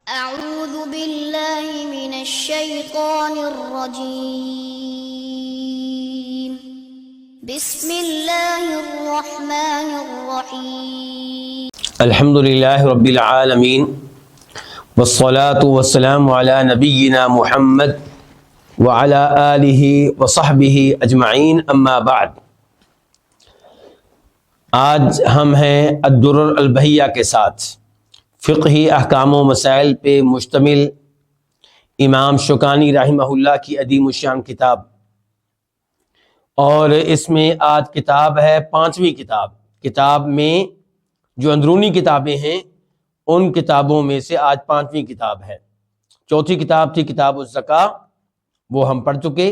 أعوذ بالله من الشيطان الرجيم بسم الله الرحمن الرحيم الحمد للہ رب العالمین والصلاة والسلام علی نبینا محمد وعلی آلہ وصحبہ اجمعین اما بعد۔ آج ہم ہیں الدرر البہیہ کے ساتھ فقہی احکام و مسائل پہ مشتمل امام شوکانی رحمہ اللہ کی عظیم الشان کتاب، اور اس میں آج کتاب ہے پانچویں کتاب میں جو اندرونی کتابیں ہیں ان کتابوں میں سے آج پانچویں کتاب ہے۔ چوتھی کتاب تھی کتاب الزکاۃ، وہ ہم پڑھ چکے،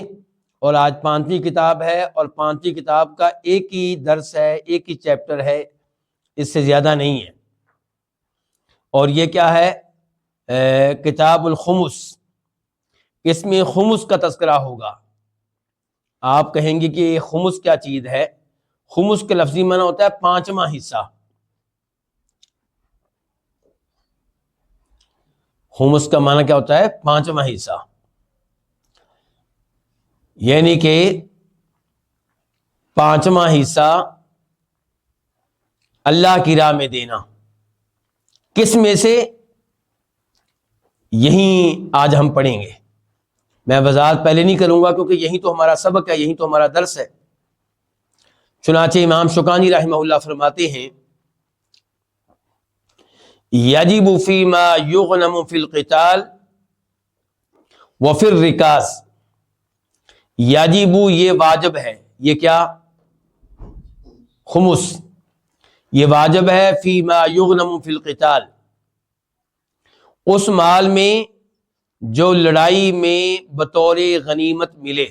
اور آج پانچویں کتاب ہے، اور پانچویں کتاب کا ایک ہی درس ہے، ایک ہی چیپٹر ہے، اس سے زیادہ نہیں ہے۔ اور یہ کیا ہے؟ کتاب الخمس۔ اس میں خمس کا تذکرہ ہوگا۔ آپ کہیں گے کہ یہ خمس کیا چیز ہے؟ خمس کے لفظی معنی ہوتا ہے پانچواں حصہ۔ خمس کا معنی کیا ہوتا ہے؟ پانچواں حصہ، یعنی کہ پانچواں حصہ اللہ کی راہ میں دینا۔ کس میں سے؟ یہیں آج ہم پڑھیں گے۔ میں وضاحت پہلے نہیں کروں گا کیونکہ یہی تو ہمارا سبق ہے، یہی تو ہمارا درس ہے۔ چنانچہ امام شوکانی رحمہ اللہ فرماتے ہیں یجب فیما یغنم فی القتال وفی الرکاز۔ یجب یہ واجب ہے، یہ کیا؟ خمس یہ واجب ہے، فیما یغنم فی القتال، اس مال میں جو لڑائی میں بطور غنیمت ملے،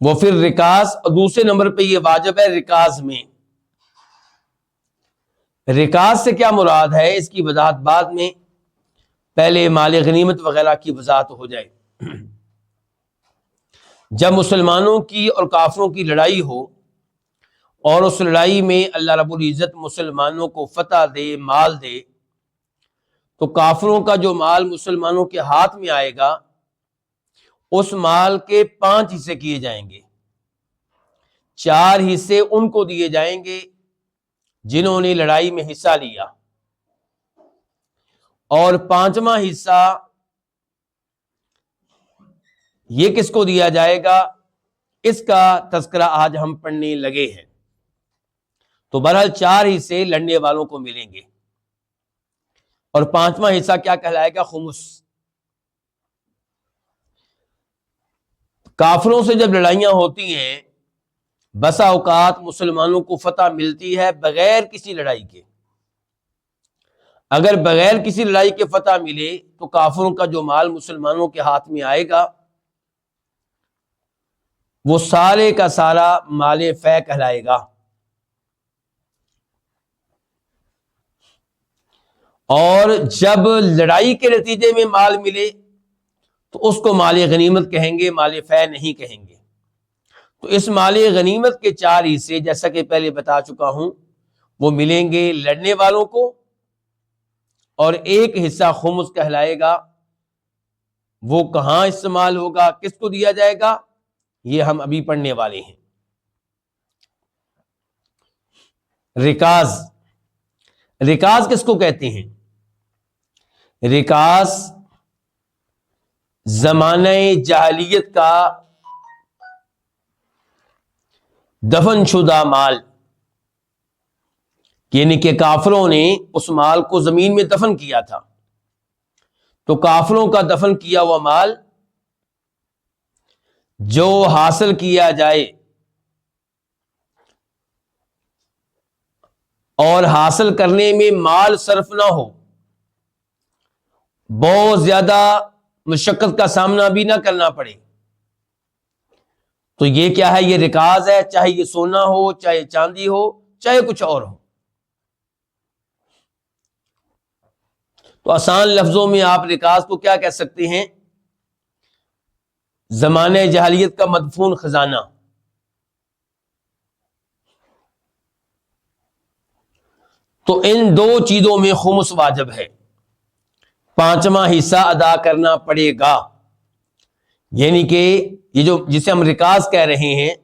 وفی الرکاز، اور دوسرے نمبر پہ یہ واجب ہے رکاز میں۔ رکاز سے کیا مراد ہے؟ اس کی وضاحت بعد میں، پہلے مال غنیمت وغیرہ کی وضاحت ہو جائے۔ جب مسلمانوں کی اور کافروں کی لڑائی ہو اور اس لڑائی میں اللہ رب العزت مسلمانوں کو فتح دے، مال دے، تو کافروں کا جو مال مسلمانوں کے ہاتھ میں آئے گا اس مال کے 5 حصے کیے جائیں گے۔ 4 حصے ان کو دیے جائیں گے جنہوں نے لڑائی میں حصہ لیا، اور 5واں حصہ یہ کس کو دیا جائے گا؟ اس کا تذکرہ آج ہم پڑھنے لگے ہیں۔ تو بہرحال 4 حصے لڑنے والوں کو ملیں گے، اور 5واں حصہ کیا کہلائے گا؟ خمس۔ کافروں سے جب لڑائیاں ہوتی ہیں، بسا اوقات مسلمانوں کو فتح ملتی ہے بغیر کسی لڑائی کے۔ اگر بغیر کسی لڑائی کے فتح ملے تو کافروں کا جو مال مسلمانوں کے ہاتھ میں آئے گا وہ سارے کا سارا مال فے کہلائے گا، اور جب لڑائی کے نتیجے میں مال ملے تو اس کو مال غنیمت کہیں گے، مال فے نہیں کہیں گے۔ تو اس مال غنیمت کے 4 حصے جیسا کہ پہلے بتا چکا ہوں وہ ملیں گے لڑنے والوں کو، اور 1 حصہ خمس کہلائے گا۔ وہ کہاں استعمال ہوگا، کس کو دیا جائے گا، یہ ہم ابھی پڑھنے والے ہیں۔ رکاز، رکاز کس کو کہتے ہیں؟ رکاز زمانہ جاہلیت کا دفن شدہ مال، یعنی کہ کافروں نے اس مال کو زمین میں دفن کیا تھا، تو کافروں کا دفن کیا ہوا مال جو حاصل کیا جائے اور حاصل کرنے میں مال صرف نہ ہو، بہت زیادہ مشقت کا سامنا بھی نہ کرنا پڑے، تو یہ کیا ہے؟ یہ رکاز ہے، چاہے یہ سونا ہو، چاہے چاندی ہو، چاہے کچھ اور ہو۔ تو آسان لفظوں میں آپ رکاز کو کیا کہہ سکتے ہیں؟ زمانہ جاہلیت کا مدفون خزانہ۔ تو ان دو چیزوں میں خمس واجب ہے، پانچواں حصہ ادا کرنا پڑے گا. یعنی کہ یہ جو جسے ہم رکاز کہہ رہے ہیں،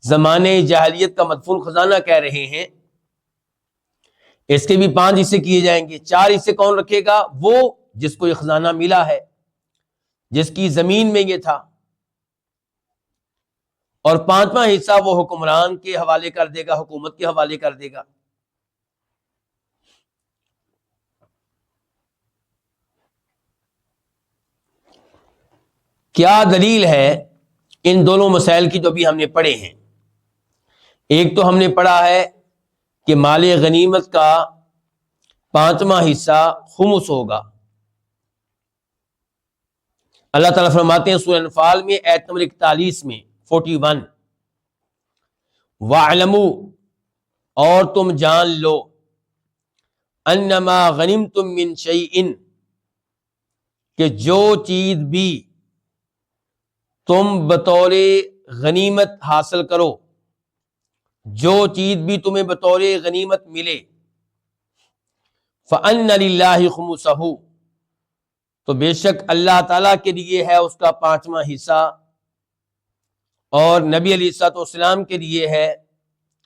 زمانے جاہلیت کا مدفون خزانہ کہہ رہے ہیں، اس کے بھی 5 حصے کیے جائیں گے. 4 حصے کون رکھے گا؟ وہ جس کو یہ خزانہ ملا ہے، جس کی زمین میں یہ تھا. اور 5واں حصہ وہ حکمران کے حوالے کر دے گا، حکومت کے حوالے کر دے گا. کیا دلیل ہے ان دونوں مسائل کی جو ابھی ہم نے پڑھے ہیں؟ ایک تو ہم نے پڑھا ہے کہ مال غنیمت کا 5واں حصہ خمس ہوگا. اللہ تعالیٰ فرماتے ہیں سورہ انفال میں آیت نمبر 41 میں 41، وَاعْلَمُوا، اور تم جان لو، انما غنمتم من شیء، کہ جو چیز بھی تم بطور غنیمت حاصل کرو، جو چیز بھی تمہیں بطور غنیمت ملے، فَأَنَّ لِلَّهِ خُمُسَهُ، تو بے شک اللہ تعالیٰ کے لیے ہے اس کا 5واں حصہ، اور نبی علیہ الصلوۃ والسلام کے لیے ہے،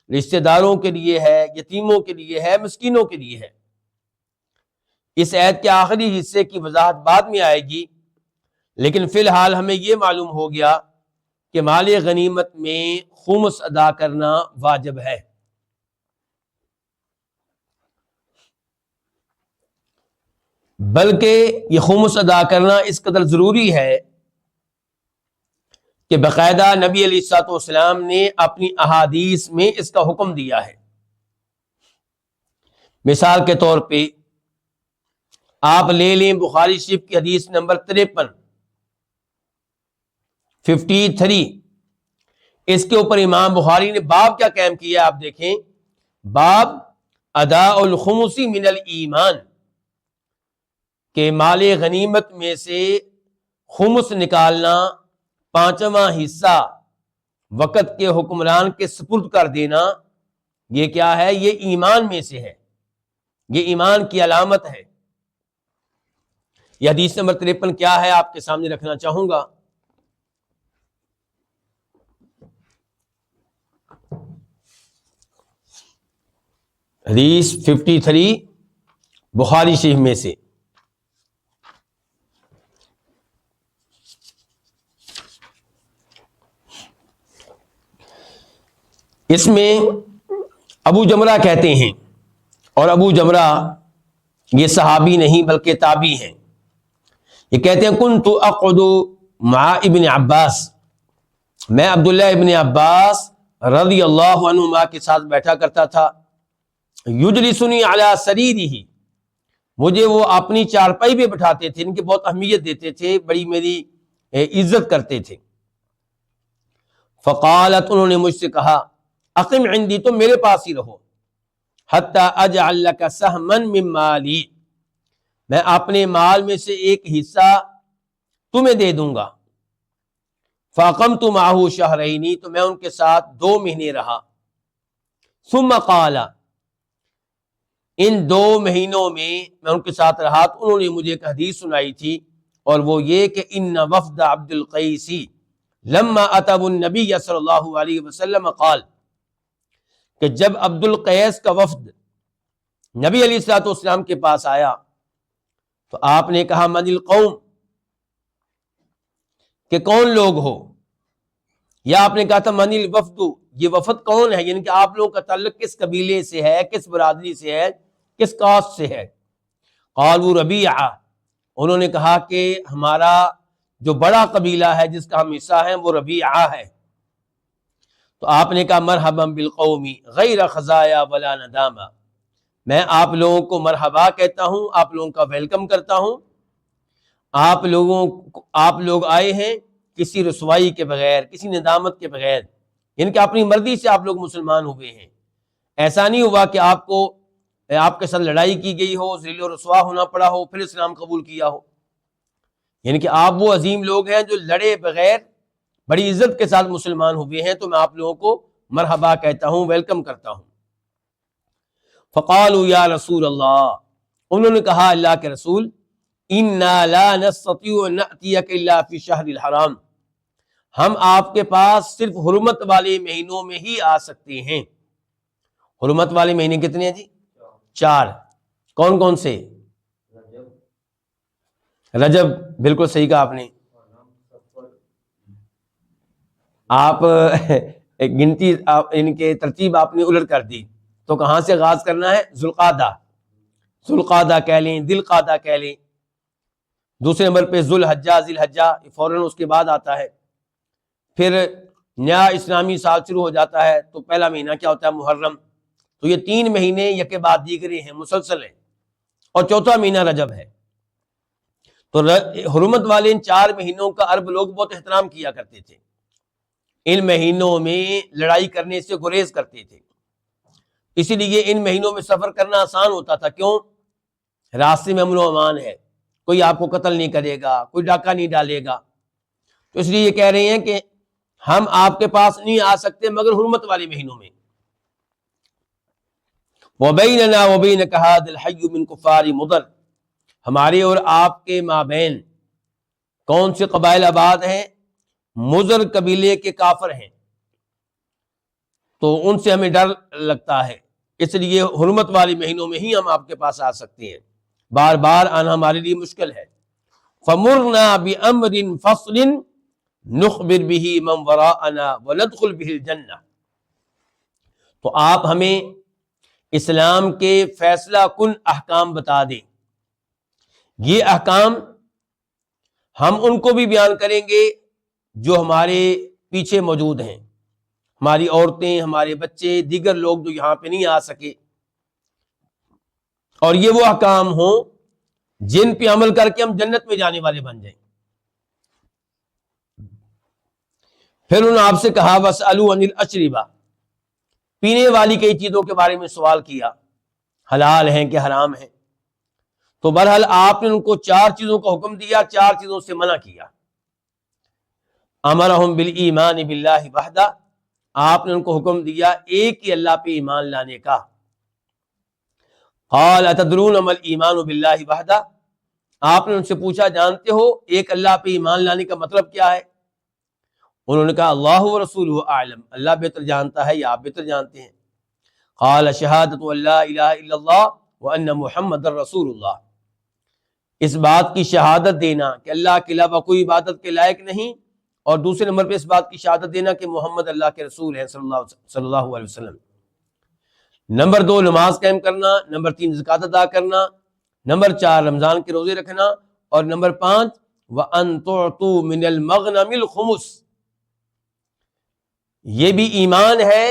رشتہ داروں کے لیے ہے، یتیموں کے لیے ہے، مسکینوں کے لیے ہے. اس آیت کے آخری حصے کی وضاحت بعد میں آئے گی، لیکن فی الحال ہمیں یہ معلوم ہو گیا کہ مال غنیمت میں خمس ادا کرنا واجب ہے. بلکہ یہ خمس ادا کرنا اس قدر ضروری ہے کہ باقاعدہ نبی علیہ الصلوۃ والسلام نے اپنی احادیث میں اس کا حکم دیا ہے. مثال کے طور پہ آپ لے لیں بخاری شریف کی حدیث نمبر 53، اس کے اوپر امام بخاری نے باب کیا قائم کیا آپ دیکھیں، باب اداء الخمس من الایمان، کہ مال غنیمت میں سے خمس نکالنا، 5واں حصہ وقت کے حکمران کے سپرد کر دینا، یہ کیا ہے؟ یہ ایمان میں سے ہے، یہ ایمان کی علامت ہے. یہ حدیث نمبر 53 کیا ہے آپ کے سامنے رکھنا چاہوں گا. حدیث 53 بخاری شریف میں سے، اس میں ابو جمرہ کہتے ہیں، اور ابو جمرہ یہ صحابی نہیں بلکہ تابعی ہیں. یہ کہتے ہیں کنت اقعد مع ابن عباس، میں عبداللہ ابن عباس رضی اللہ عنہما کے ساتھ بیٹھا کرتا تھا. یجلسنی علی سریرہ، مجھے وہ اپنی چارپائی پہ بٹھاتے تھے، ان کی بہت اہمیت دیتے تھے، بڑی میری عزت کرتے تھے. فقالت، انہوں نے مجھ سے کہا، اقم عندی، تم میرے پاس ہی رہو، حتی اجعل لک سہما من مالی، میں اپنے مال میں سے ایک حصہ تمہیں دے دوں گا. فاقمت معه شہرین، تو میں ان کے ساتھ 2 مہینے رہا. ثم قال، ان 2 مہینوں میں میں ان کے ساتھ رہا تو انہوں نے مجھے ایک حدیث سنائی تھی، اور وہ یہ کہ ان وفد عبد القیس لما اتوا النبی صلی اللہ علیہ وسلم قال، کہ جب عبد القیس کا وفد نبی علیہ الصلوۃ والسلام کے پاس آیا تو آپ نے کہا من القوم، کہ کون لوگ ہو، یا آپ نے کہا تھا من الوفد، یہ وفد کون ہے، یعنی کہ آپ لوگوں کا تعلق کس قبیلے سے ہے، کس برادری سے ہے، کس کاسٹ سے ہے. قالوا ربیعہ، انہوں نے کہا کہ ہمارا جو بڑا قبیلہ ہے جس کا ہم حصہ ہیں وہ ربیعہ ہے. تو آپ نے کہا مرحبا بالقوم غیر خزایا ولا ندامہ، میں آپ لوگوں کو مرحبا کہتا ہوں، آپ لوگوں کا ویلکم کرتا ہوں. آپ لوگ آئے ہیں کسی رسوائی کے بغیر، کسی ندامت کے بغیر، یعنی کہ اپنی مرضی سے آپ لوگ مسلمان ہوئے ہیں. ایسا نہیں ہوا کہ آپ کے ساتھ لڑائی کی گئی ہو، ذل و رسوا ہونا پڑا ہو، پھر اسلام قبول کیا ہو. یعنی کہ آپ وہ عظیم لوگ ہیں جو لڑے بغیر بڑی عزت کے ساتھ مسلمان ہوئے ہیں، تو میں آپ لوگوں کو مرحبا کہتا ہوں، ویلکم کرتا ہوں. فقالوا یا رسول اللہ، انہوں نے کہا اللہ کے رسول، انا لا نستطيع ان ناتيك الا في الشهر الحرام، ہم آپ کے پاس صرف حرمت والے مہینوں میں ہی آ سکتے ہیں۔ حرمت والے مہینے کتنے ہیں جی؟ 4۔ کون کون سے؟ رجب، بالکل صحیح کہا آپ نے۔ آپ گنتی ان کے ترتیب آپ نے الٹ کر دی، تو کہاں سے آغاز کرنا ہے؟ ذوالقعدہ، ذوالقعدہ کہہ لیں، ذوالقعدہ کہہ لیں۔ دوسرے نمبر پہ ذوالحجہ، ذی الحجہ فوراً اس کے بعد آتا ہے۔ پھر نیا اسلامی سال شروع ہو جاتا ہے تو پہلا مہینہ کیا ہوتا ہے؟ محرم۔ تو یہ 3 مہینے یکے بعد دیگرے ہیں، مسلسل ہیں، اور چوتھا مہینہ رجب ہے۔ تو حرمت والے ان 4 مہینوں کا عرب لوگ بہت احترام کیا کرتے تھے، ان مہینوں میں لڑائی کرنے سے گریز کرتے تھے، اسی لیے ان مہینوں میں سفر کرنا آسان ہوتا تھا۔ کیوں؟ راستے میں امن و امان ہے، کوئی آپ کو قتل نہیں کرے گا، کوئی ڈاکہ نہیں ڈالے گا۔ تو اس لیے یہ کہہ رہے ہیں کہ ہم آپ کے پاس نہیں آ سکتے مگر حرمت والے مہینوں میں۔ وَبَيْنَنَا وَبَيْنَكَ هَذَا الْحَيُّ مِنْ كُفَّارِ مُضَرٍ، ہمارے اور آپ کے مابین کون سے قبائل آباد ہیں؟ مضر قبیلے کے کافر ہیں، تو ان سے ہمیں ڈر لگتا ہے، اس لیے حرمت والے مہینوں میں ہی ہم آپ کے پاس آ سکتے ہیں، بار بار آنا ہمارے لیے مشکل ہے۔ فَمُرْنَا بِأَمْرٍ فَصْلٍ نُخْبِرْ بِهِ مَنْ وَرَاءَنَا وَنَدْخُلْ بِهِ الْجَنَّةَ، تو آپ ہمیں اسلام کے فیصلہ کن احکام بتا دیں، یہ احکام ہم ان کو بھی بیان کریں گے جو ہمارے پیچھے موجود ہیں، ہماری عورتیں، ہمارے بچے، دیگر لوگ جو یہاں پہ نہیں آ سکے، اور یہ وہ احکام ہوں جن پہ عمل کر کے ہم جنت میں جانے والے بن جائیں۔ پھر انہوں نے آپ سے کہا وَاسْأَلُوا عَنِ الْأَشْرِبَةِ، پینے والی کئی چیزوں کے بارے میں سوال کیا، حلال ہیں کہ حرام ہیں۔ تو بہرحال آپ نے ان کو 4 چیزوں کا حکم دیا، 4 چیزوں سے منع کیا۔ امرہم بالایمان باللہ وحدہ، آپ نے ان کو حکم دیا ایک ہی اللہ پہ ایمان لانے کا۔ قال اتدرون ما الایمان باللہ وحدہ، آپ نے ان سے پوچھا جانتے ہو ایک اللہ پہ ایمان لانے کا مطلب کیا ہے؟ انہوں نے کہا اللہ ورسولہ اعلم، اللہ بہتر جانتا ہے یا آپ بہتر جانتے ہیں۔ قال شہادۃ ان لا الہ الا اللہ وان محمد رسول اللہ، اس بات کی شہادت دینا کہ اللہ کے علاوہ کوئی عبادت کے لائق نہیں، اور دوسرے نمبر پہ اس بات کی شہادت دینا کہ محمد اللہ کے رسول ہیں صلی اللہ علیہ وسلم۔ نمبر 2 نماز قائم کرنا، نمبر 3 زکوٰۃ ادا کرنا، نمبر 4 رمضان کے روزے رکھنا، اور نمبر 5 وَأَن تُعْطُوا مِنَ الْمَغْنَمِ الْخُمُسَ، یہ بھی ایمان ہے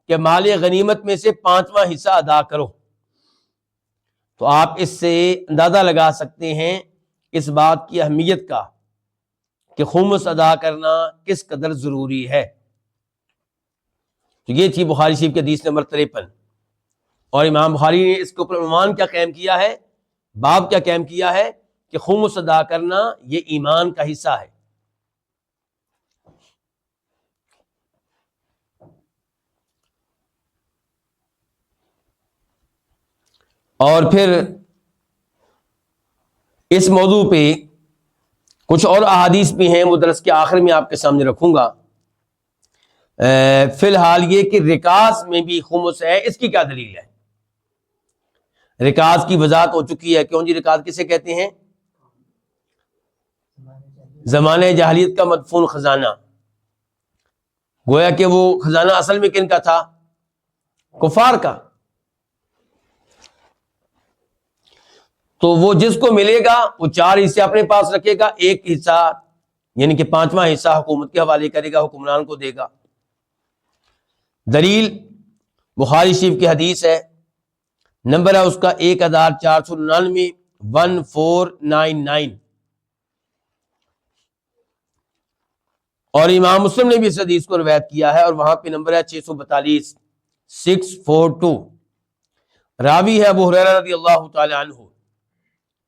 کہ مال غنیمت میں سے 5واں حصہ ادا کرو۔ تو آپ اس سے اندازہ لگا سکتے ہیں اس بات کی اہمیت کا کہ خمس ادا کرنا کس قدر ضروری ہے۔ تو یہ تھی بخاری شریف کی حدیث نمبر 53، اور امام بخاری نے اس کے اوپر عنوان کیا قائم کیا ہے، باب کیا قائم کیا ہے کہ خمس ادا کرنا یہ ایمان کا حصہ ہے۔ اور پھر اس موضوع پہ کچھ اور احادیث بھی ہیں، وہ درس کے آخر میں آپ کے سامنے رکھوں گا۔ فی الحال یہ کہ رکاز میں بھی خمس ہے، اس کی کیا دلیل ہے؟ رکاز کی وضاحت ہو چکی ہے۔ کیوں جی؟ رکاز کسے کہتے ہیں؟ زمانہ جاہلیت کا مدفون خزانہ، گویا کہ وہ خزانہ اصل میں کن کا تھا؟ کفار کا۔ تو وہ جس کو ملے گا وہ 4 حصے اپنے پاس رکھے گا، ایک حصہ یعنی کہ 5واں حصہ حکومت کے حوالے کرے گا، حکمران کو دے گا۔ دلیل بخاری شریف کی حدیث ہے، نمبر ہے اس کا 1499 1499، اور امام مسلم نے بھی اس حدیث کو روایت کیا ہے، اور وہاں پہ نمبر ہے 642 642۔ راوی ہے ابو ہریرہ رضی اللہ تعالی عنہ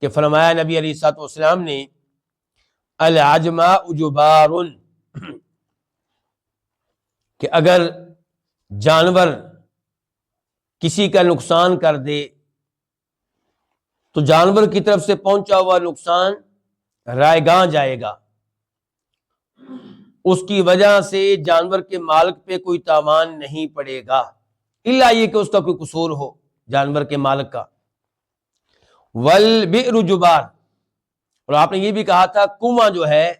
کہ فرمایا نبی علیہ الصلوۃ والسلام نے العجماء جبار، کہ اگر جانور کسی کا نقصان کر دے تو جانور کی طرف سے پہنچا ہوا نقصان رائے گاں جائے گا، اس کی وجہ سے جانور کے مالک پہ کوئی تاوان نہیں پڑے گا، الا یہ کہ اس کا کوئی قصور ہو جانور کے مالک کا۔ والبئر جبار، اور آپ نے یہ بھی کہا تھا کنواں جو ہے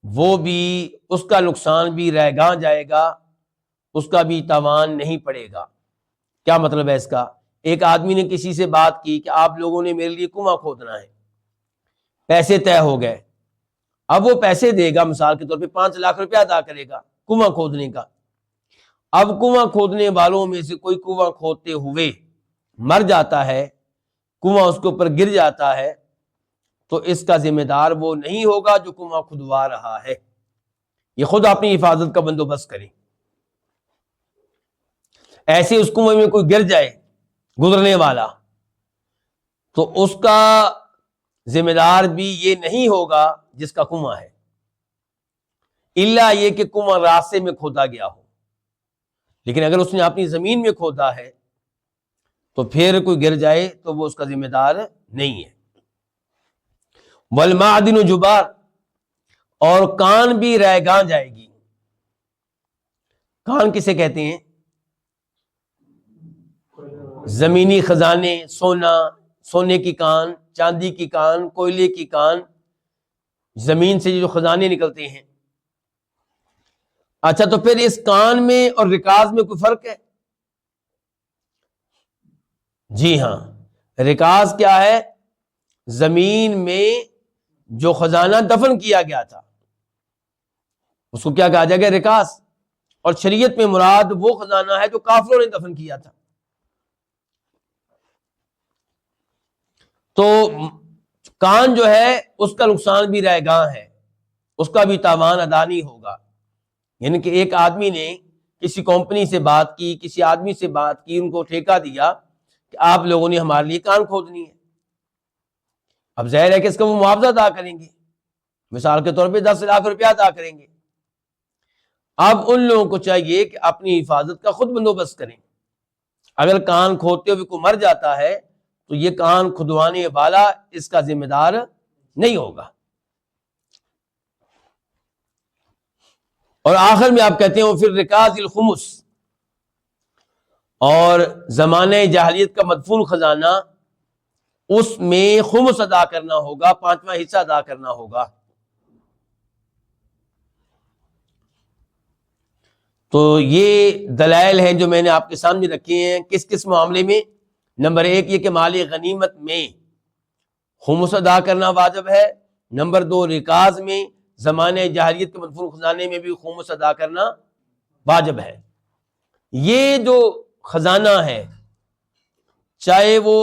وہ بھی، اس کا نقصان بھی رائے گاں جائے گا، اس کا بھی تاوان نہیں پڑے گا۔ کیا مطلب ہے اس کا؟ ایک آدمی نے کسی سے بات کی کہ آپ لوگوں نے میرے لیے کنواں کھودنا ہے، پیسے طے ہو گئے، اب وہ پیسے دے گا، مثال کے طور پہ 5 لاکھ روپیہ ادا کرے گا کنواں کھودنے کا۔ اب کنواں کھودنے والوں میں سے کوئی کنواں کھودتے ہوئے مر جاتا ہے، کنواں اس کے اوپر گر جاتا ہے، تو اس کا ذمہ دار وہ نہیں ہوگا جو کنواں کھدوا رہا ہے، یہ خود اپنی حفاظت کا بندوبست کرے۔ ایسے اس کنویں میں کوئی گر جائے گزرنے والا تو اس کا ذمہ دار بھی یہ نہیں ہوگا جس کا کنواں ہے، الا یہ کہ کنواں راستے میں کھودا گیا ہو۔ لیکن اگر اس نے اپنی زمین میں کھودا ہے تو پھر کوئی گر جائے تو وہ اس کا ذمہ دار نہیں ہے۔ والمعدن جبار، اور کان بھی رائے گاں جائے گی۔ کان کسے کہتے ہیں؟ زمینی خزانے، سونا، سونے کی کان، چاندی کی کان، کوئلے کی کان، زمین سے جو خزانے نکلتے ہیں۔ اچھا، تو پھر اس کان میں اور رکاز میں کوئی فرق ہے؟ جی ہاں، رکاز کیا ہے؟ زمین میں جو خزانہ دفن کیا گیا تھا اس کو کیا کہا جائے گا؟ رکاز۔ اور شریعت میں مراد وہ خزانہ ہے جو کافروں نے دفن کیا تھا۔ تو کان جو ہے اس کا نقصان بھی رائے گاں ہے، اس کا بھی تاوان ادا نہیں ہوگا۔ یعنی کہ ایک آدمی نے کسی کمپنی سے بات کی، کسی آدمی سے بات کی، ان کو ٹھیکہ دیا کہ آپ لوگوں نے ہمارے لیے کان کھودنی ہے۔ اب ظاہر ہے کہ اس کا وہ معاوضہ ادا کریں گے، مثال کے طور پہ 10 لاکھ روپیہ ادا کریں گے۔ اب ان لوگوں کو چاہیے کہ اپنی حفاظت کا خود بندوبست کریں۔ اگر کان کھودتے ہوئے کوئی مر جاتا ہے تو یہ کان کھدوانے والا اس کا ذمہ دار نہیں ہوگا۔ اور آخر میں آپ کہتے ہیں پھر رکاز الخمس، اور زمانہ جاہلیت کا مدفون خزانہ، اس میں خمس ادا کرنا ہوگا، 5واں حصہ ادا کرنا ہوگا۔ تو یہ دلائل ہیں جو میں نے آپ کے سامنے رکھے ہیں۔ کس کس معاملے میں؟ نمبر 1 یہ کہ مال غنیمت میں خمس ادا کرنا واجب ہے۔ نمبر 2 رکاز میں، زمانہ جاہلیت کے مدفون خزانے میں بھی خمس ادا کرنا واجب ہے۔ یہ جو خزانہ ہے، چاہے وہ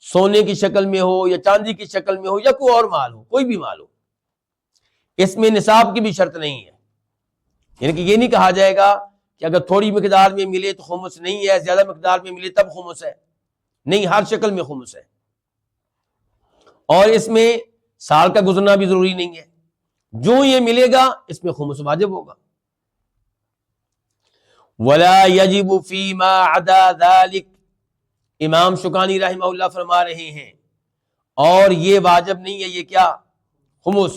سونے کی شکل میں ہو یا چاندی کی شکل میں ہو یا کوئی اور مال ہو، کوئی بھی مال ہو، اس میں نصاب کی بھی شرط نہیں ہے۔ یعنی کہ یہ نہیں کہا جائے گا کہ اگر تھوڑی مقدار میں ملے تو خمس نہیں ہے، زیادہ مقدار میں ملے تب خمس ہے، نہیں، ہر شکل میں خمس ہے۔ اور اس میں سال کا گزرنا بھی ضروری نہیں ہے، جو یہ ملے گا اس میں خمس واجب ہوگا۔ وَلَا يَجِبُ فِي مَا عَدَى ذَلِكَ، امام شوکانی رحمہ اللہ فرما رہے ہیں اور یہ واجب نہیں ہے، یہ کیا؟ خمس،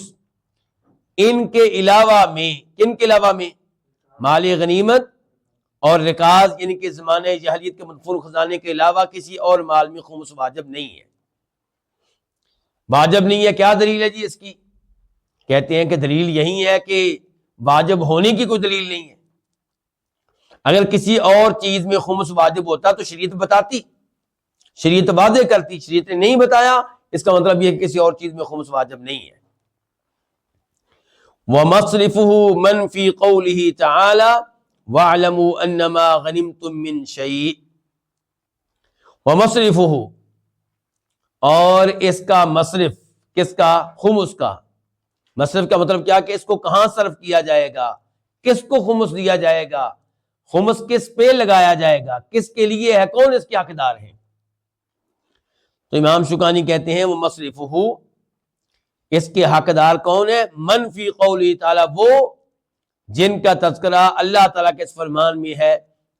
ان کے علاوہ میں، کن کے علاوہ میں؟ مال غنیمت اور رکاز، یعنی کہ زمانہ جاہلیت کے مدفون خزانے کے علاوہ کسی اور مال میں خمس واجب نہیں ہے۔ واجب نہیں ہے، کیا دلیل ہے جی اس کی؟ کہتے ہیں کہ دلیل یہی ہے کہ واجب ہونے کی کوئی دلیل نہیں ہے۔ اگر کسی اور چیز میں خمس واجب ہوتا تو شریعت بتاتی، شریعت واضح کرتی، شریعت نے نہیں بتایا، اس کا مطلب یہ کہ کسی اور چیز میں خمس واجب نہیں ہے۔ وَمَصْرِفُهُ مَنْ فِي قَوْلِهِ تَعَالَى وَاعْلَمُوا أَنَّمَا غَنِمْتُم مِّن شَيْءٍ، وَمَصْرِفُهُ، اور اس کا مصرف، کس کا؟ خمس کا۔ مصرف کا مطلب کیا کہ اس کو کہاں صرف کیا جائے گا، کس کو خمس دیا جائے گا، خمس کس پہ لگایا جائے گا، کس کے لیے ہے، کون اس کے حقدار ہیں۔ تو امام شوکانی کہتے ہیں وہ مصرفہ، اس کے حقدار کون ہے؟ من فی قولی تعالی، وہ جن کا تذکرہ اللہ تعالیٰ کے اس فرمان میں ہے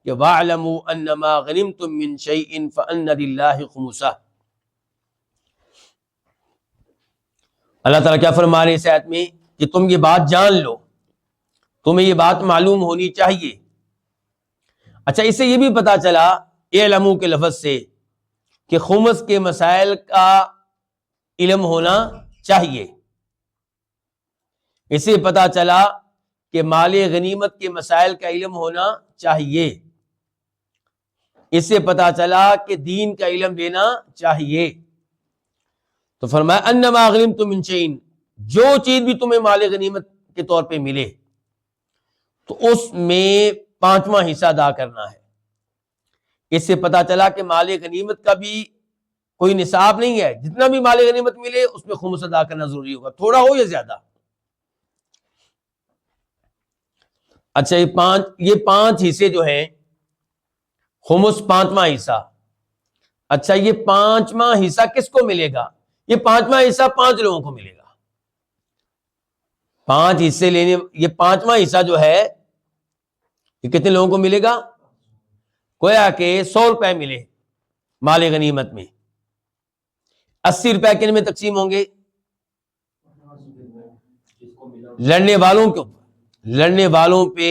کہ وَاعْلَمُوا أَنَّمَا غَنِمْتُم مِّن شَيْءٍ فَأَنَّ لِلَّهِ خُمُسَهُ۔ اللہ تعالیٰ کیا فرما رہے ہیں اس آیت میں کہ تم یہ بات جان لو، تمہیں یہ بات معلوم ہونی چاہیے۔ اچھا، اس سے یہ بھی پتا چلا اعلموا کے لفظ سے کہ خمس کے مسائل کا علم ہونا چاہیے۔ اس سے پتا چلا کہ مال غنیمت کے مسائل کا علم ہونا چاہیے۔ اس سے پتا چلا کہ دین کا علم لینا چاہیے۔ تو فرمایا انما غنمتم من شیء، جو چیز بھی تمہیں مال غنیمت کے طور پہ ملے تو اس میں 5واں حصہ ادا کرنا ہے۔ اس سے پتا چلا کہ مال غنیمت کا بھی کوئی نصاب نہیں ہے، جتنا بھی مال غنیمت ملے اس میں خمس ادا کرنا ضروری ہوگا، تھوڑا ہو یا زیادہ۔ اچھا، یہ پانچ حصے جو ہیں، خمس 5واں حصہ۔ اچھا، یہ 5واں حصہ کس کو ملے گا؟ یہ 5واں حصہ 5 لوگوں کو ملے گا۔ 5 حصے لینے، یہ 5واں حصہ جو ہے یہ کتنے لوگوں کو ملے گا؟ گویا کہ 100 روپے ملے مال غنیمت میں، 80 روپے کن میں تقسیم ہوں گے؟ لڑنے والوں کے اوپر، لڑنے والوں پہ،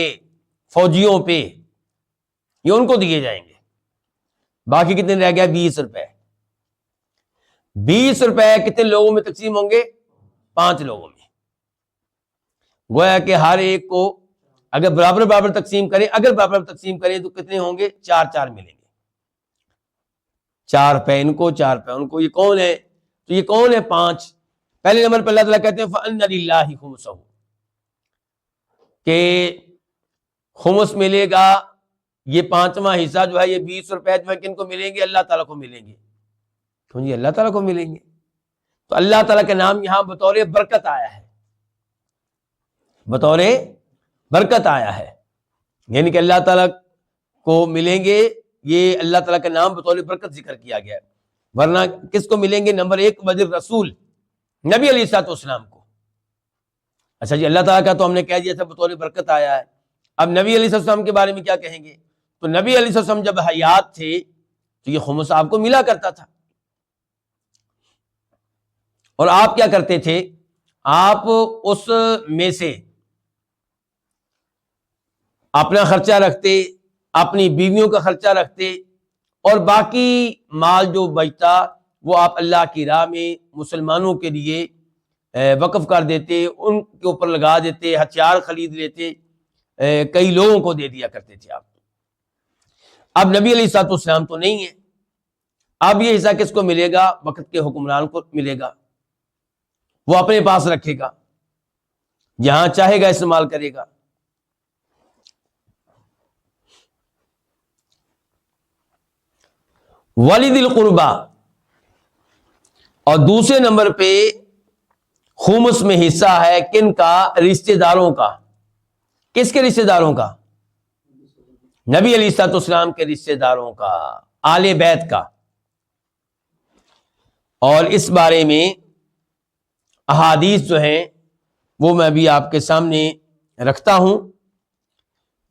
فوجیوں پہ، یہ ان کو دیے جائیں گے۔ باقی کتنے رہ گیا؟ 20 روپے۔ 20 روپے کتنے لوگوں میں تقسیم ہوں گے؟ 5 لوگوں میں۔ گویا کہ ہر ایک کو اگر برابر تقسیم کریں تو کتنے ہوں گے؟ 4 ملیں گے۔ 4 روپے ان کو، 4 روپے ان کو۔ یہ کون ہے؟ تو یہ کون ہے؟ 5۔ پہلے نمبر پہ اللہ تعالیٰ کہتے ہیں فَأَنَّ لِلَّهِ خُمُسَهُ، کہ خمس ملے گا۔ یہ 5واں حصہ جو ہے، یہ 20 روپے جو ہے کن کو ملیں گے؟ اللہ تعالیٰ کو ملیں گے۔ تو یہ اللہ تعالیٰ کو ملیں گے۔ تو اللہ تعالیٰ کا نام یہاں بطور برکت آیا ہے، بطور برکت آیا ہے، یعنی کہ اللہ تعالیٰ کو ملیں گے۔ یہ اللہ تعالیٰ کا نام بطور برکت ذکر کیا گیا ہے، ورنہ کس کو ملیں گے؟ نمبر 1 وزیر رسول نبی علیہ الصلوۃ والسلام کو۔ اچھا جی، اللہ تعالیٰ کا تو ہم نے کہہ دیا تھا بطور برکت آیا ہے، اب نبی علیہ السلام کے بارے میں کیا کہیں گے؟ تو نبی علیہ السلام جب حیات تھے تو یہ خمس آپ کو ملا کرتا تھا، اور آپ کیا کرتے تھے؟ آپ اس میں سے اپنا خرچہ رکھتے، اپنی بیویوں کا خرچہ رکھتے، اور باقی مال جو بچتا وہ آپ اللہ کی راہ میں مسلمانوں کے لیے وقف کر دیتے، ان کے اوپر لگا دیتے، ہتھیار خرید لیتے، کئی لوگوں کو دے دیا کرتے تھے آپ۔ اب نبی علیہ الصلوۃ والسلام تو نہیں ہے، اب یہ حصہ کس کو ملے گا؟ وقت کے حکمران کو ملے گا، وہ اپنے پاس رکھے گا، جہاں چاہے گا استعمال کرے گا۔ والد القربہ، اور دوسرے نمبر پہ خمس میں حصہ ہے کن کا؟ رشتہ داروں کا۔ کس کے رشتہ داروں کا؟ نبی علیہ الصلوۃ والسلام کے رشتہ داروں کا، آل بیت کا۔ اور اس بارے میں احادیث جو ہیں وہ میں بھی آپ کے سامنے رکھتا ہوں۔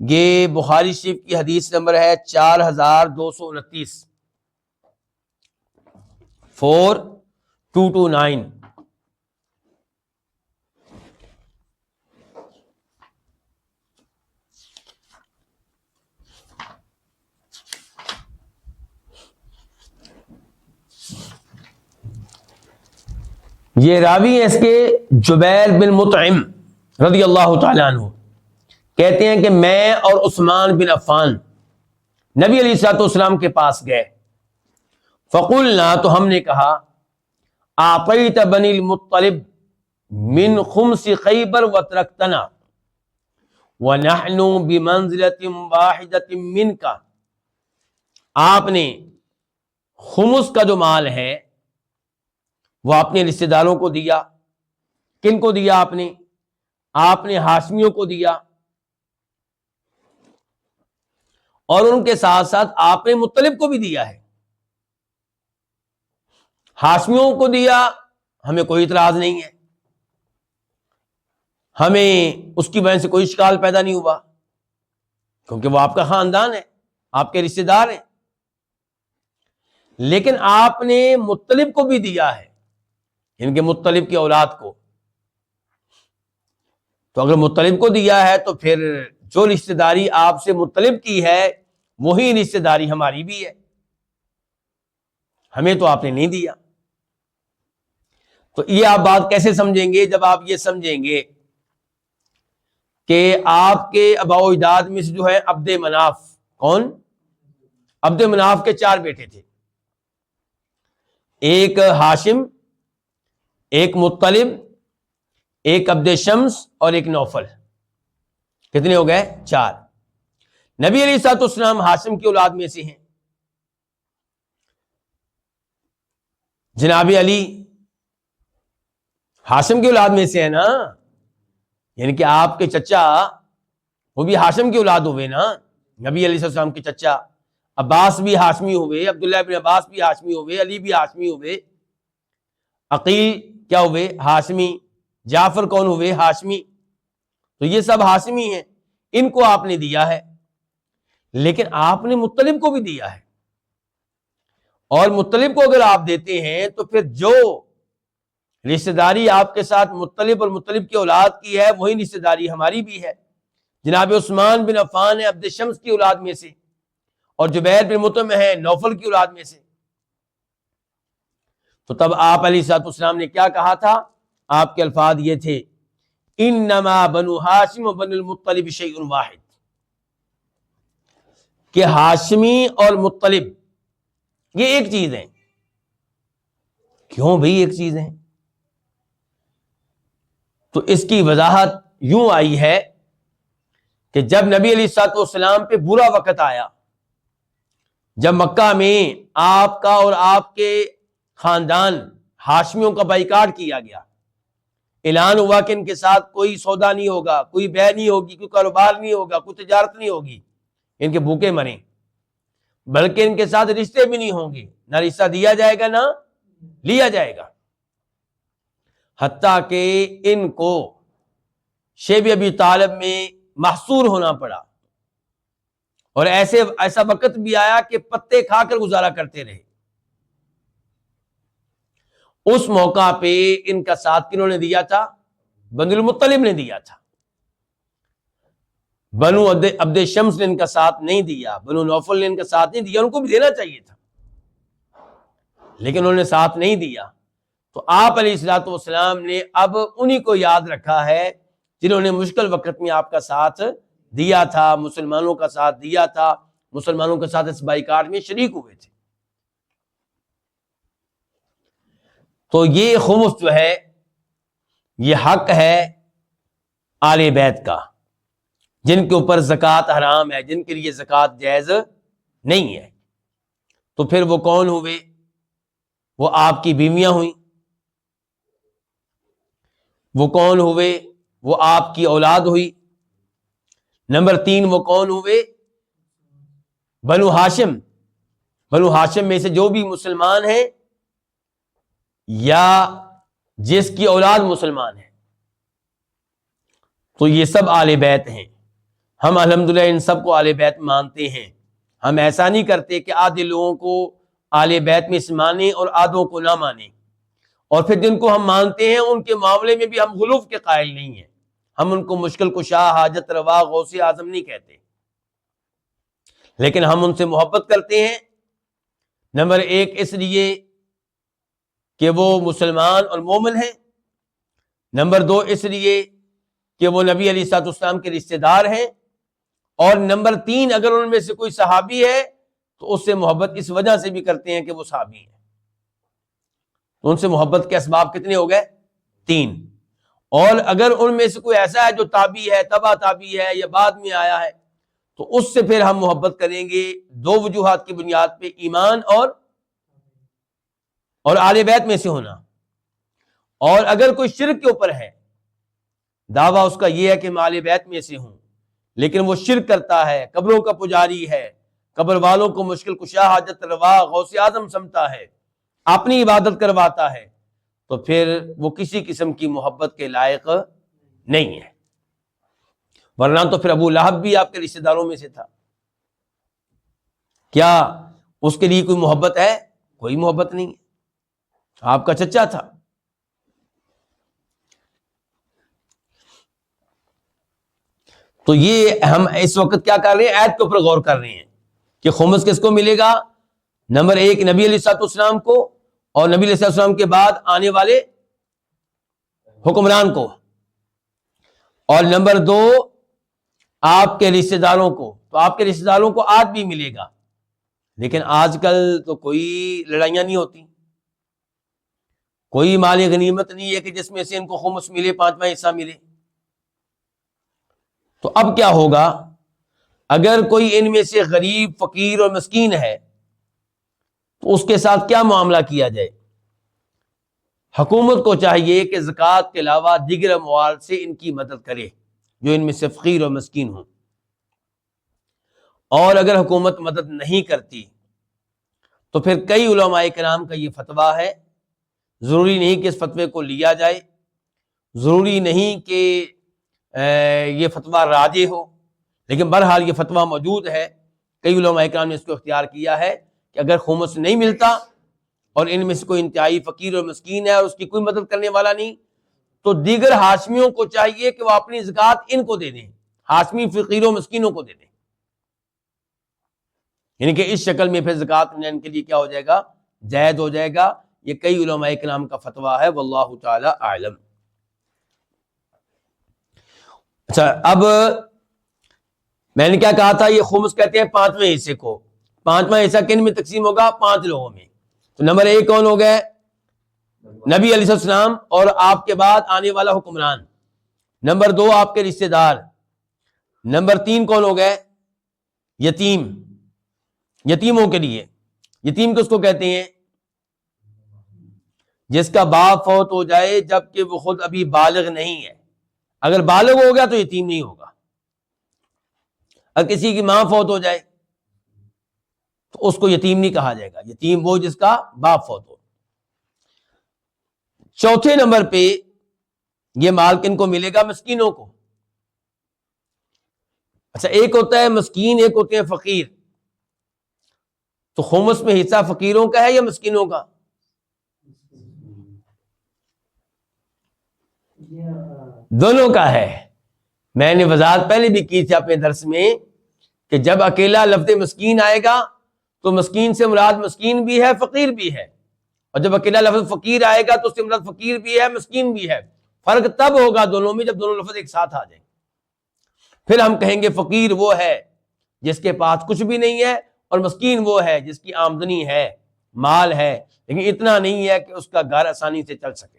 یہ بخاری شریف کی حدیث نمبر ہے 4229، 4229۔ یہ راوی ہے اس کے جبیر بن مطعم رضی اللہ تعالیٰ عنہ، کہتے ہیں کہ میں اور عثمان بن عفان نبی علیہ الصلوۃ والسلام کے پاس گئے، فقلنا، تو ہم نے کہا، اعطیت بنی المطلب من خمس خیبر وترکتنا ونحن بمنزلۃ واحدۃ منک، آپ نے خمس کا جو مال ہے وہ اپنے رشتہ داروں کو دیا۔ کن کو دیا آپ نے؟ آپ نے ہاشمیوں کو دیا، اور ان کے ساتھ ساتھ آپ نے مطلب کو بھی دیا ہے۔ ہاشمیوں کو دیا، ہمیں کوئی اعتراض نہیں ہے، ہمیں اس کی وجہ سے کوئی اشکال پیدا نہیں ہوا، کیونکہ وہ آپ کا خاندان ہے۔ آپ کے رشتہ دار ہیں، لیکن آپ نے مطلب کو بھی دیا ہے، ان کے مطلب کی اولاد کو. تو اگر مطلب کو دیا ہے تو پھر جو رشتہ داری آپ سے مطلب کی ہے وہی رشتہ داری ہماری بھی ہے، ہمیں تو آپ نے نہیں دیا. تو یہ آپ بات کیسے سمجھیں گے؟ جب آپ یہ سمجھیں گے کہ آپ کے آباء و اجداد میں سے جو ہے عبد مناف، کون؟ عبد مناف کے 4 بیٹے تھے، ایک ہاشم، ایک مطلب، ایک عبد شمس اور ایک نوفل. کتنے ہو گئے؟ 4. نبی علیہ الصلوۃ والسلام ہاشم کی اولاد میں سے ہیں. جناب علی ہاشم کی اولاد میں سے ہے نا، یعنی کہ آپ کے چچا وہ بھی ہاشم کی اولاد ہوئے نا. نبی علیہ السلام کے چچا عباس بھی ہاشمی ہوئے، عبداللہ بن عباس بھی ہاشمی ہوئے، علی بھی ہاشمی ہوئے، عقیل کیا ہوئے؟ ہاشمی. جعفر کون ہوئے؟ ہاشمی. تو یہ سب ہاشمی ہیں، ان کو آپ نے دیا ہے. لیکن آپ نے مطلب کو بھی دیا ہے، اور مطلب کو اگر آپ دیتے ہیں تو پھر جو رشتہ داری آپ کے ساتھ مطلب اور مطلب کی اولاد کی ہے وہی رشتہ داری ہماری بھی ہے. جناب عثمان بن عفان عبد شمس کی اولاد میں سے، اور جبیر بن مطعم ہے نوفل کی اولاد میں سے. تو تب آپ علیہ الصلوۃ والسلام نے کیا کہا تھا؟ آپ کے الفاظ یہ تھے، انما بنو ہاشم و بنو المطلب شیء واحد، کہ ہاشمی اور مطلب یہ ایک چیز ہیں. کیوں بھئی ایک چیز ہیں؟ تو اس کی وضاحت یوں آئی ہے کہ جب نبی علیہ الصلوۃ والسلام پہ برا وقت آیا، جب مکہ میں آپ کا اور آپ کے خاندان ہاشمیوں کا بائیکاٹ کیا گیا، اعلان ہوا کہ ان کے ساتھ کوئی سودا نہیں ہوگا، کوئی بے نہیں ہوگی، کوئی کاروبار نہیں ہوگا، کوئی تجارت نہیں ہوگی، ان کے بھوکے مریں، بلکہ ان کے ساتھ رشتے بھی نہیں ہوں گے، نہ رشتہ دیا جائے گا نہ لیا جائے گا. حتیٰ کہ ان کو شیب ابی طالب میں محصور ہونا پڑا، اور ایسا وقت بھی آیا کہ پتے کھا کر گزارا کرتے رہے. اس موقع پہ ان کا ساتھ کنہوں نے دیا تھا؟ بنو المطلب نے دیا تھا. بنو عبد شمس نے ان کا ساتھ نہیں دیا، بنو نوفل نے ان کا ساتھ نہیں دیا. ان کو بھی دینا چاہیے تھا لیکن انہوں نے ساتھ نہیں دیا. تو آپ علیہ الصلوۃ والسلام نے اب انہی کو یاد رکھا ہے جنہوں نے مشکل وقت میں آپ کا ساتھ دیا تھا، مسلمانوں کا ساتھ دیا تھا، مسلمانوں کے ساتھ اس بائیکاٹ میں شریک ہوئے تھے. تو یہ خمس جو ہے یہ حق ہے آل بیت کا، جن کے اوپر زکوٰۃ حرام ہے، جن کے لیے زکوٰۃ جائز نہیں ہے. تو پھر وہ کون ہوئے؟ وہ آپ کی بیویاں ہوئیں. وہ کون ہوئے؟ وہ آپ کی اولاد ہوئی. نمبر 3 وہ کون ہوئے؟ بنو ہاشم. بنو ہاشم میں سے جو بھی مسلمان ہیں یا جس کی اولاد مسلمان ہے، تو یہ سب آل بیت ہیں. ہم الحمدللہ ان سب کو آل بیت مانتے ہیں. ہم ایسا نہیں کرتے کہ آدھے لوگوں کو آل بیت میں سے مانیں اور آدھوں کو نہ مانیں، اور پھر جن کو ہم مانتے ہیں ان کے معاملے میں بھی ہم غلوف کے قائل نہیں ہیں. ہم ان کو مشکل کشا، حاجت روا، غوث اعظم نہیں کہتے، لیکن ہم ان سے محبت کرتے ہیں. نمبر 1 اس لیے کہ وہ مسلمان اور مومن ہیں. نمبر 2 اس لیے کہ وہ نبی علیہ الصلوۃ والسلام کے رشتہ دار ہیں. اور نمبر 3 اگر ان میں سے کوئی صحابی ہے تو اس سے محبت اس وجہ سے بھی کرتے ہیں کہ وہ صحابی ہیں. تو ان سے محبت کے اسباب کتنے ہو گئے؟ 3. اور اگر ان میں سے کوئی ایسا ہے جو تابعی ہے، تبع تابعی ہے یا بعد میں آیا ہے، تو اس سے پھر ہم محبت کریں گے 2 وجوہات کی بنیاد پہ، ایمان اور آل بیت میں سے ہونا. اور اگر کوئی شرک کے اوپر ہے، دعویٰ اس کا یہ ہے کہ میں آل بیت میں سے ہوں، لیکن وہ شرک کرتا ہے، قبروں کا پجاری ہے، قبر والوں کو مشکل کشا، حاجت روا، غوث اعظم سمتا ہے، اپنی عبادت کرواتا ہے، تو پھر وہ کسی قسم کی محبت کے لائق نہیں ہے. ورنہ تو پھر ابو لہب بھی آپ کے رشتہ داروں میں سے تھا. کیا اس کے لیے کوئی محبت ہے؟ کوئی محبت نہیں ہے، آپ کا چچا تھا۔ تو یہ ہم اس وقت کیا کر رہے ہیں؟ آیت کے اوپر غور کر رہے ہیں کہ خمس کس کو ملے گا؟ نمبر ایک نبی علیہ الصلوۃ والسلام کو، اور نبی علیہ الصلوۃ والسلام کے بعد آنے والے حکمران کو، اور نمبر دو آپ کے رشتہ داروں کو۔ تو آپ کے رشتہ داروں کو آج بھی ملے گا، لیکن آج کل تو کوئی لڑائیاں نہیں ہوتی، کوئی مال غنیمت نہیں ہے کہ جس میں سے ان کو خمس ملے، پانچواں حصہ ملے۔ تو اب کیا ہوگا؟ اگر کوئی ان میں سے غریب، فقیر اور مسکین ہے تو اس کے ساتھ کیا معاملہ کیا جائے؟ حکومت کو چاہیے کہ زکوٰۃ کے علاوہ دیگر اموال سے ان کی مدد کرے جو ان میں سے فقیر اور مسکین ہوں۔ اور اگر حکومت مدد نہیں کرتی تو پھر کئی علماء کرام کا یہ فتویٰ ہے، ضروری نہیں کہ اس فتوے کو لیا جائے، ضروری نہیں کہ یہ فتویٰ راجح ہو، لیکن بہرحال یہ فتویٰ موجود ہے، کئی علماء کرام نے اس کو اختیار کیا ہے کہ اگر خمس نہیں ملتا اور ان میں سے کوئی انتہائی فقیر اور مسکین ہے اور اس کی کوئی مدد کرنے والا نہیں، تو دیگر ہاشمیوں کو چاہیے کہ وہ اپنی زکوٰۃ ان کو دے دیں، ہاشمی فقیروں مسکینوں کو دے دیں، یعنی کہ اس شکل میں پھر زکوٰۃ ان کے لیے کیا ہو جائے گا؟ جائز ہو جائے گا۔ یہ کئی علماء کرام کا فتویٰ ہے، واللہ تعالی اعلم۔ اچھا، اب میں نے کیا کہا تھا؟ یہ خمس کہتے ہیں پانچویں حصے کو۔ پانچواں حصہ کن میں تقسیم ہوگا؟ 5 لوگوں میں۔ تو نمبر ایک کون ہو گئے؟ نبی علیہ السلام اور آپ کے بعد آنے والا حکمران۔ نمبر 2 آپ کے رشتہ دار۔ نمبر 3 کون ہو گئے؟ یتیم، یتیموں کے لیے۔ یتیم کس کو کہتے ہیں؟ جس کا باپ فوت ہو جائے جبکہ وہ خود ابھی بالغ نہیں ہے۔ اگر بالغ ہو گیا تو یتیم نہیں ہوگا۔ اگر کسی کی ماں فوت ہو جائے تو اس کو یتیم نہیں کہا جائے گا، یتیم وہ جس کا باپ فوت ہو۔ چوتھے نمبر پہ یہ مال کن کو ملے گا؟ مسکینوں کو۔ اچھا، ایک ہوتا ہے مسکین، ایک ہوتے ہیں فقیر، تو خمس میں حصہ فقیروں کا ہے یا مسکینوں کا؟ دونوں کا ہے۔ میں نے وضاحت پہلے بھی کی تھی اپنے درس میں کہ جب اکیلا لفظ مسکین آئے گا تو مسکین سے مراد مسکین بھی ہے، فقیر بھی ہے، اور جب اکیلا لفظ فقیر آئے گا تو اس سے مراد فقیر بھی ہے، مسکین بھی ہے۔ فرق تب ہوگا دونوں میں جب دونوں لفظ ایک ساتھ آ جائیں، پھر ہم کہیں گے فقیر وہ ہے جس کے پاس کچھ بھی نہیں ہے، اور مسکین وہ ہے جس کی آمدنی ہے، مال ہے، لیکن اتنا نہیں ہے کہ اس کا گھر آسانی سے چل سکے۔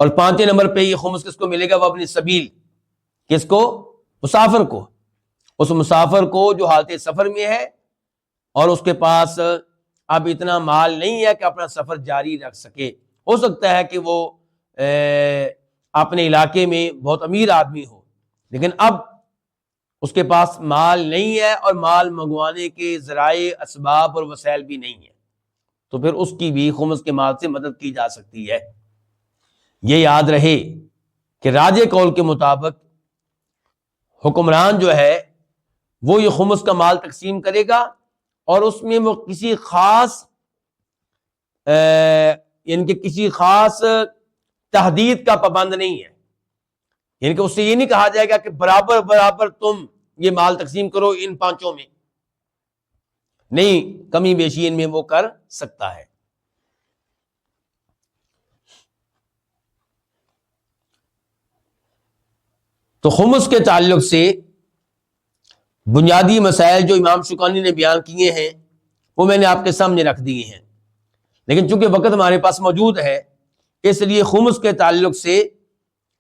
اور 5 نمبر پہ یہ خمس کس کو ملے گا؟ وہ اپنی سبیل، کس کو؟ مسافر کو۔ اس مسافر کو جو حالت سفر میں ہے اور اس کے پاس اب اتنا مال نہیں ہے کہ اپنا سفر جاری رکھ سکے۔ ہو سکتا ہے کہ وہ اپنے علاقے میں بہت امیر آدمی ہو، لیکن اب اس کے پاس مال نہیں ہے اور مال منگوانے کے ذرائع، اسباب اور وسائل بھی نہیں ہے، تو پھر اس کی بھی خمس کے مال سے مدد کی جا سکتی ہے۔ یہ یاد رہے کہ راجح قول کے مطابق حکمران جو ہے وہ یہ خمس کا مال تقسیم کرے گا، اور اس میں وہ کسی خاص یعنی کہ کسی خاص تحدید کا پابند نہیں ہے، یعنی کہ اس سے یہ نہیں کہا جائے گا کہ برابر برابر تم یہ مال تقسیم کرو ان 5 میں، نہیں، کمی بیشی ان میں وہ کر سکتا ہے۔ تو خمس کے تعلق سے بنیادی مسائل جو امام شوکانی نے بیان کیے ہیں وہ میں نے آپ کے سامنے رکھ دیے ہیں، لیکن چونکہ وقت ہمارے پاس موجود ہے اس لیے خمس کے تعلق سے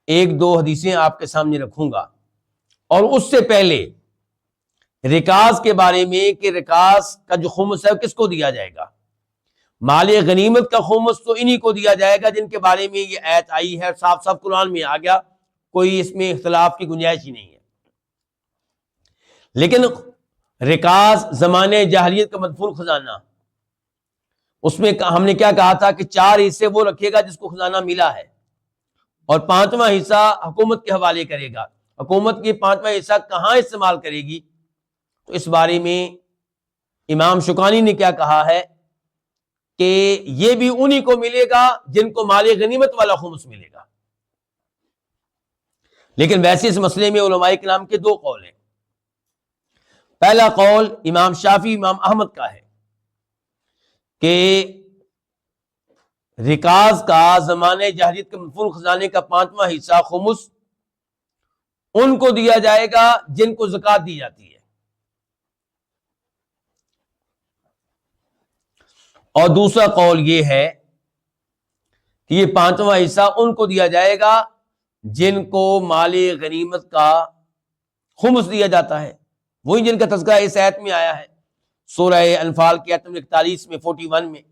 1-2 حدیثیں آپ کے سامنے رکھوں گا، اور اس سے پہلے رکاز کے بارے میں کہ رکاز کا جو خمس ہے کس کو دیا جائے گا۔ مال غنیمت کا خمس تو انہی کو دیا جائے گا جن کے بارے میں یہ آیت آئی ہے، صاف صاف قرآن میں آ گیا، کوئی اس میں اختلاف کی گنجائش ہی نہیں ہے۔ لیکن رکاز زمانے جاہلیت کا مدفون خزانہ، اس میں ہم نے کیا کہا تھا کہ 4 حصے وہ رکھے گا جس کو خزانہ ملا ہے، اور 5واں حصہ حکومت کے حوالے کرے گا، حکومت کی 5واں حصہ کہاں استعمال کرے گی؟ تو اس بارے میں امام شوکانی نے کیا کہا ہے کہ یہ بھی انہی کو ملے گا جن کو مال غنیمت والا خمس ملے گا. لیکن ویسے اس مسئلے میں علماء کرام کے دو قول ہیں. پہلا قول امام شافعی امام احمد کا ہے کہ رکاز کا زمانے جاہلیت کے مدفون خزانے کا 5واں حصہ خمس ان کو دیا جائے گا جن کو زکوٰۃ دی جاتی ہے، اور دوسرا قول یہ ہے کہ یہ 5واں حصہ ان کو دیا جائے گا جن کو مال غنیمت کا خمس دیا جاتا ہے، وہی جن کا تذکرہ اس آیت میں آیا ہے سورہ انفال کی آیت نمبر 41 میں 41 میں.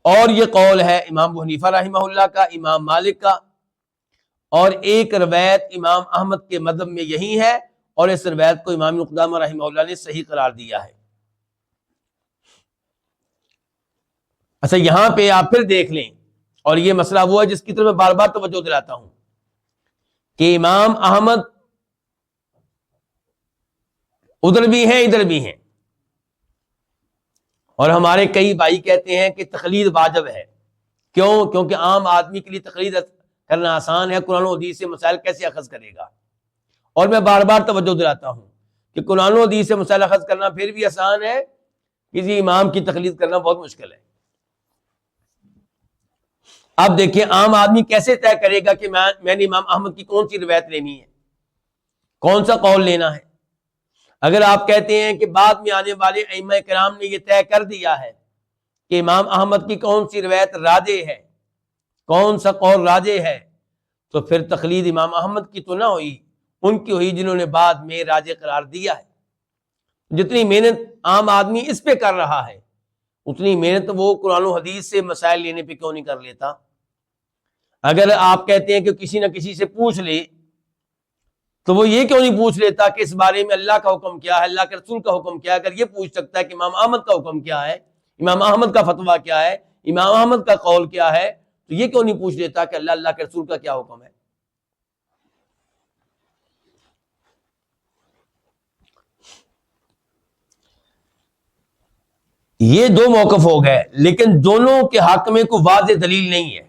اور یہ قول ہے امام ابو حنیفہ رحمہ اللہ کا، امام مالک کا، اور ایک روایت امام احمد کے مذہب میں یہی ہے، اور اس روایت کو امام ابن قدامہ رحمہ اللہ نے صحیح قرار دیا ہے. اچھا، یہاں پہ آپ پھر دیکھ لیں، اور یہ مسئلہ وہ ہے جس کی طرف میں بار بار توجہ دلاتا ہوں کہ امام احمد ادھر بھی ہیں ادھر بھی ہیں، اور ہمارے کئی بھائی کہتے ہیں کہ تقلید واجب ہے. کیوں؟ کیونکہ عام آدمی کے لیے تقلید کرنا آسان ہے، قرآن و حدیث سے مسائل کیسے اخذ کرے گا؟ اور میں بار بار توجہ دلاتا ہوں کہ قرآن و حدیث سے مسائل اخذ کرنا پھر بھی آسان ہے، کسی امام کی تقلید کرنا بہت مشکل ہے. اب دیکھیں عام آدمی کیسے طے کرے گا کہ میں نے امام احمد کی کون سی روایت لینی ہے، کون سا قول لینا ہے؟ اگر آپ کہتے ہیں کہ بعد میں آنے والے ائمہ کرام نے یہ طے کر دیا ہے کہ امام احمد کی کون سی روایت راجح ہے، کون سا قول راجح ہے، تو پھر تقلید امام احمد کی تو نہ ہوئی، ان کی ہوئی جنہوں نے بعد میں راجح قرار دیا ہے. جتنی محنت عام آدمی اس پہ کر رہا ہے اتنی محنت وہ قرآن و حدیث سے مسائل لینے پہ کیوں نہیں کر لیتا؟ اگر آپ کہتے ہیں کہ کسی نہ کسی سے پوچھ لے تو وہ یہ کیوں نہیں پوچھ لیتا کہ اس بارے میں اللہ کا حکم کیا ہے، اللہ کے رسول کا حکم کیا ہے؟ اگر یہ پوچھ سکتا ہے کہ امام احمد کا حکم کیا ہے، امام احمد کا فتویٰ کیا ہے، امام احمد کا قول کیا ہے، تو یہ کیوں نہیں پوچھ لیتا کہ اللہ کے رسول کا کیا حکم ہے؟ یہ دو موقف ہو گئے، لیکن دونوں کے حق میں کوئی واضح دلیل نہیں ہے.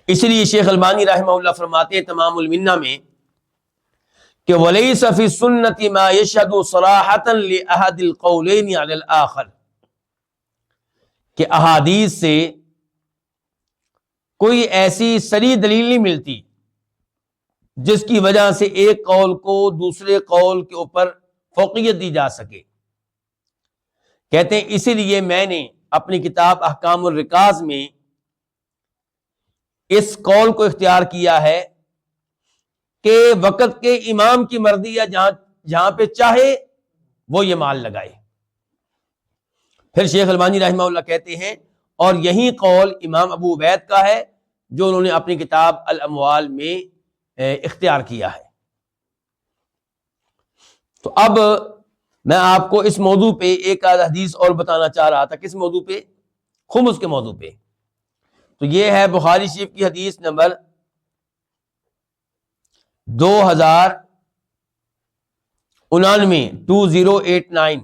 اس لیے شیخ البانی رحمہ اللہ فرماتے ہیں تمام المنہ میں کہ وَلَيْسَ فِي السُّنَّةِ مَا يَشْهَدُ صَرَاحَةً لِأَحَدِ الْقَوْلَيْنِ عَلَى الْآخَرِ، کہ احادیث سے کوئی ایسی صریح دلیل نہیں ملتی جس کی وجہ سے ایک قول کو دوسرے قول کے اوپر فوقیت دی جا سکے. کہتے ہیں اسی لیے میں نے اپنی کتاب احکام الرکاز میں اس قول کو اختیار کیا ہے کہ وقت کے امام کی مرضی ہے، جہاں پہ چاہے وہ یہ مال لگائے. پھر شیخ البانی رحمہ اللہ کہتے ہیں اور یہی قول امام ابو عبید کا ہے جو انہوں نے اپنی کتاب الاموال میں اختیار کیا ہے. تو اب میں آپ کو اس موضوع پہ ایک حدیث اور بتانا چاہ رہا تھا. کس موضوع پہ؟ خمس کے موضوع پہ. تو یہ ہے بخاری شریف کی حدیث نمبر 2099 2089.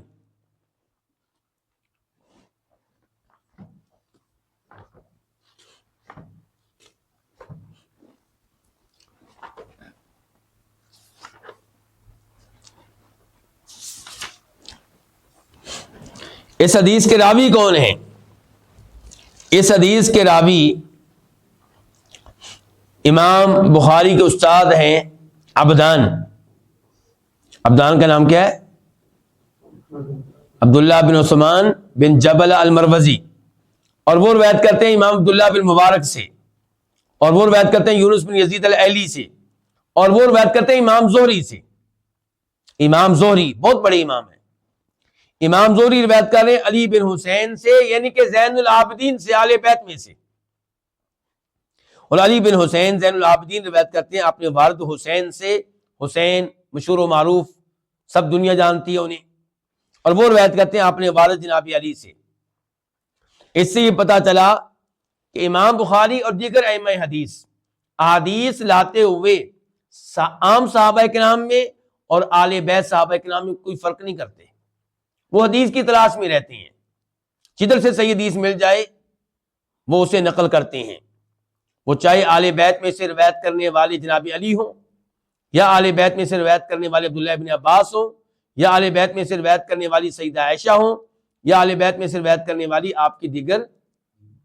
اس حدیث کے راوی کون ہیں؟ اس حدیث کے راوی امام بخاری کے استاد ہیں عبدان. عبدان کا نام کیا ہے؟ عبداللہ بن عثمان بن جبل المروزی. اور وہ روایت کرتے ہیں امام عبداللہ بن مبارک سے، اور وہ روایت کرتے ہیں یونس بن یزید الایلی سے، اور وہ روایت کرتے ہیں امام زہری سے. امام زہری بہت بڑے امام ہیں. امام زہری روایت کر رہے ہیں علی بن حسین سے، یعنی کہ زین العابدین سے، آل بیت میں سے. اور علی بن حسین زین العابدین روایت کرتے ہیں اپنے والد حسین سے. حسین مشہور و معروف، سب دنیا جانتی ہے انہیں. اور وہ روایت کرتے ہیں اپنے والد جناب علی سے. اس سے یہ پتہ چلا کہ امام بخاری اور دیگر ائمہ حدیث احادیث لاتے ہوئے عام صحابہ کرام میں اور آل بیت صحابہ کرام میں کوئی فرق نہیں کرتے، وہ حدیث کی تلاش میں رہتے ہیں، جدھر سے صحیح حدیث مل جائے وہ اسے نقل کرتے ہیں، وہ چاہے آل بیت میں سے روایت کرنے والے جناب علی ہوں، یا آل بیت میں سے روایت کرنے والے عبداللہ ابن عباس ہوں، یا آل بیت میں سے روایت کرنے والی سیدہ عائشہ ہوں، یا آل بیت میں سے روایت کرنے والی آپ کی دیگر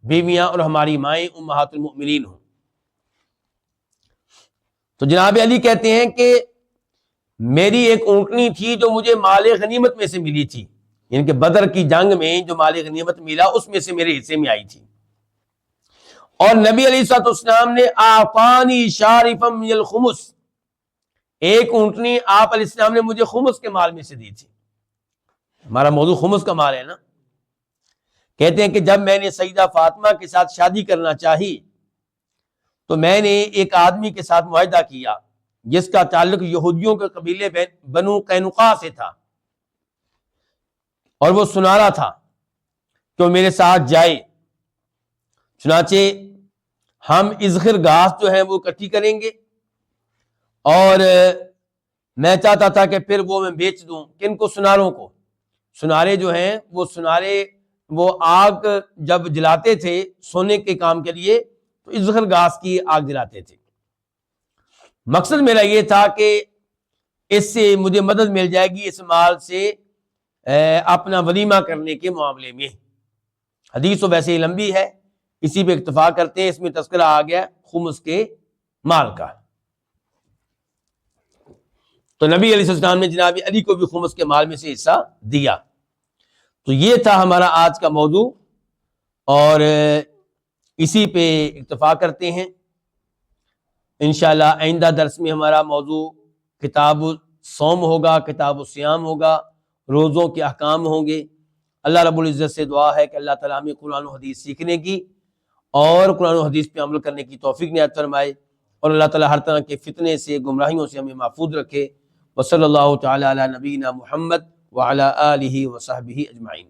بیویاں اور ہماری مائیں امہات المؤمنین ہوں۔ تو جناب علی کہتے ہیں کہ میری ایک اونٹنی تھی جو مجھے مال غنیمت میں سے ملی تھی، یعنی کہ بدر کی جنگ میں جو مال غنیمت ملا اس میں سے میرے حصے میں آئی تھی، اور نبی علیہ الصلوۃ والسلام نے آفانی شارفا من الخمس، ایک اونٹنی آپ علیہ السلام نے مجھے خمس کے مال میں سے دی تھی۔ ہمارا موضوع خمس کا مال ہے نا۔ کہتے ہیں کہ جب میں نے سیدہ فاطمہ کے ساتھ شادی کرنا چاہی تو میں نے ایک آدمی کے ساتھ معاہدہ کیا جس کا تعلق یہودیوں کے قبیلے بنو قینقاع سے تھا، اور وہ سنارا تھا کہ وہ میرے ساتھ جائے، چنانچہ ہم اذخر گھاس جو ہے وہ اکٹھی کریں گے، اور میں چاہتا تھا کہ پھر وہ میں بیچ دوں۔ کن کو؟ سناروں کو۔ سنارے جو ہیں وہ سنارے وہ آگ جب جلاتے تھے سونے کے کام کے لیے تو اذخر گھاس کی آگ جلاتے تھے۔ مقصد میرا یہ تھا کہ اس سے مجھے مدد مل جائے گی اس مال سے اپنا ولیمہ کرنے کے معاملے میں۔ حدیث تو ویسے ہی لمبی ہے، اسی پہ اکتفا کرتے ہیں، اس میں تذکرہ آ گیا خمس کے مال کا۔ تو نبی علیہ السلام نے جناب علی کو بھی خمس کے مال میں سے حصہ دیا۔ تو یہ تھا ہمارا آج کا موضوع، اور اسی پہ اکتفا کرتے ہیں۔ انشاءاللہ آئندہ درس میں ہمارا موضوع کتاب الصوم ہوگا، کتاب الصیام ہوگا، روزوں کے احکام ہوں گے۔ اللہ رب العزت سے دعا ہے کہ اللہ تعالیٰ ہمیں قرآن و حدیث سیکھنے کی اور قرآن و حدیث پہ عمل کرنے کی توفیق عنایت فرمائے، اور اللہ تعالیٰ ہر طرح کے فتنے سے، گمراہیوں سے ہمیں محفوظ رکھے۔ وصلی اللہ تعالیٰ علی نبینا محمد وعلی آلہ وصحبہ اجمعین۔